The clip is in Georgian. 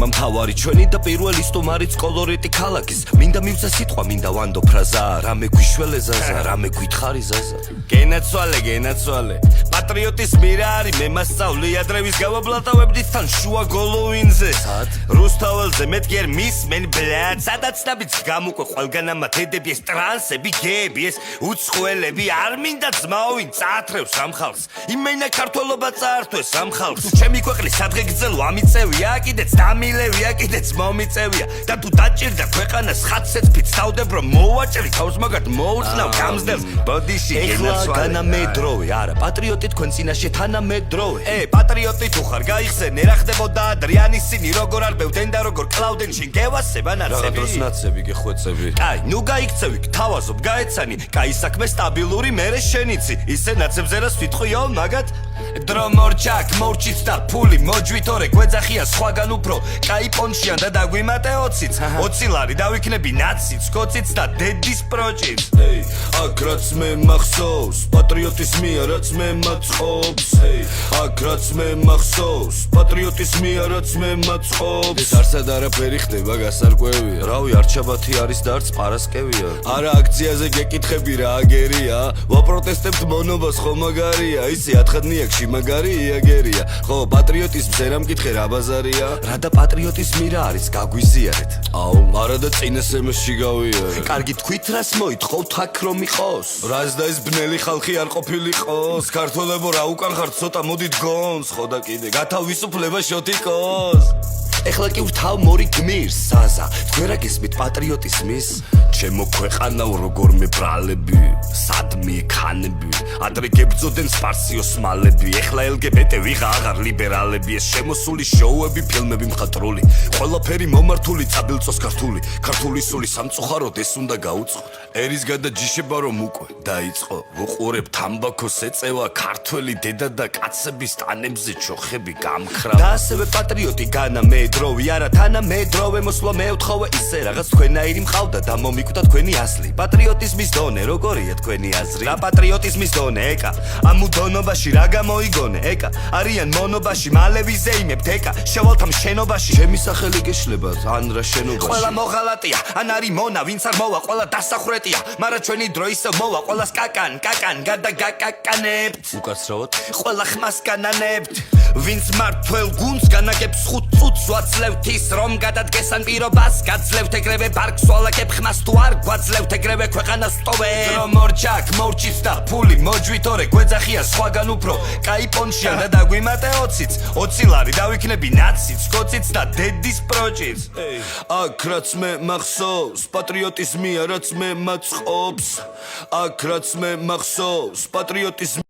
ფორმა მთავარი ჩვენი და პირველი სტუმარიც კოლორიტი ქალაქის მინდა მივცა სიტყვა მინდა ვანდო ფრაზა რამე გვიშველე ზაზა რამე გითხარი ზაზა გენაცვალე პატრიოტიზმი რა არის მე მასწავლი ადრევის გავაბლატავებდით თან შუა გოლოვინზე რუსთაველზე მეტგერ მისმენ ბლად სადაც დაბიც გამოყვე ყველგან ამა დედები ეს ტრანსები გეები ეს უცხოელები არ მინდა ძმაოვინ წაათრევს ამ ხალხს იმენა ქართველობა წაართვეს ამ ხალხს თუ ჩემი ქვეყნის სადღეგრძელო ამიწევია კიდეც დამილევია კიდეც მომიწევია და თუ დაჭირდა ქვეყანას ხაცეცფით თავდებ რომ მოვაჭრი თავს მაგათ მოუწნავ გამზდელს ბოდიში გენაცვალე თანამედროვე არა პატრიოტი თქვენ წინაშე თანამედროვე პატრიოტი თუ ხარ გაიხსენე რა ხდებოდა ადრიანის წინი როგორ არბევდნენ და როგორ კლავდნენ შენ გევასება ნაცები დროს ნაცები გეხვეწები კაი ნუ გაიქცევი თავაზობ გაეცანი კაი საქმე სტაბილური მერე შენიცი ისე ნაცებზე რა სვიტყვიო მაგათ დრო მორჩაკ მორჩიც და ფული მოჯვითორე გვეძახია სხვაგან უფრო კაი პონჩიან და დაგვიმატე 20-ც 20 ლარი დავიქნები ნაციც კოციც და დედის პროჭიც აქ რაც მე მახსოვს პატრიოტიზმია რაც მე მაწყობს აქ რაც მე მახსოვს პატრიოტიზმია რაც მე მაწყობს ეს არსად არაფერი ხდება გასარკვევია რავი არჩაბათი არის და არც პარასკევია არა აქციაზე გეკითხები რა აგერია ვაპროტესტებთ მონობას ხო მაგარია ისი ათხადნიაკში მაგარი იაგერია ხო პატრიოტიზმს ერა მკითხე რა ბაზარია რა და პატრიოტიზმი რა არის გაგვიზიარეთ აუ არა და წინა სემესში გავიარე კარგი თქვით რას მოითხოვთ აქ რომ იყოს რას და ეს ბნელი ხალხი არ ყოფილიყოს ქართველებო რა უკან ხართ ცოტა მოდით გონს ხო და კიდე გათავისუფლება შოთიკოს ეხლა კი ვთავ მორი გმირს ზაზა თქვენ რა გესმით პატრიოტიზმის ჩემო ქვეყანაო როგორმე ბრალები სადმი ხანები ადრე გებძოდენ სპარსი ოსმალები ეხლა LGBT ვიღა აღარ ლიბერალები ეს შემოსული შოუები ფილმები მხატვრული ყველაფერი მომართული წაბილწოს ქართული სული სამწუხაროდ ეს უნდა გაუწყოთ ერის გადაჯიშება რომ უკვე დაიწყო ვუყურებ თამბაქოს ეწევა ქართველი დედა და კაცების ტანებზე ჩოხები გამქრა და ასევე პატრიოტი განამედროვე არა თანამედროვე მოსვლა მეუთხოვე ისე რაღაც თქვენაირი მყავდა და მომიკვდა თქვენი ასლი პატრიოტიზმის დონე როგორია თქვენი აზრი რა პატრიოტიზმის დონე ეკა ამ უდონობაში რა გამოიგონე ეკა არიან მონობაში მალე ვიზეიმებთ ეკა შევალთ ამ შენობაში ჩემი სახელი გეშლება ან რა შენობაში ყველა მოღალატია ან არის მონა ვინც არ მოვა ყველა დასახრეტია მაგრამ ჩვენი დრო ისევ მოვა ყველას კაკან გადაგაკაკანებთ უკაცრავად ყველა ხმას განანებთ ვინც მართლ გუნდს განაგებს 5 წუთს ვაცლევთ ის რომ გადადგესან პირობას გაძლევთ ეგრევე ბარგს ვალაკებ ხმას თუ არ გვაძლევთ ეგრევე ქვეყანას ვტოვე დრო მორჩაკ მორჩიც და ფული მოჯვითორე გვეძახია სხვაგან უფრო კაი პონჩიან და დაგვიმატე 20-ც 20 ლარი დავიქნები ნაციც კოციც და დედის პროჭიც აქ რაც მე მახსოვს პატრიოტიზმია რაც მე მაწყობს აქ რაც მე მახსოვს პატრიოტიზმი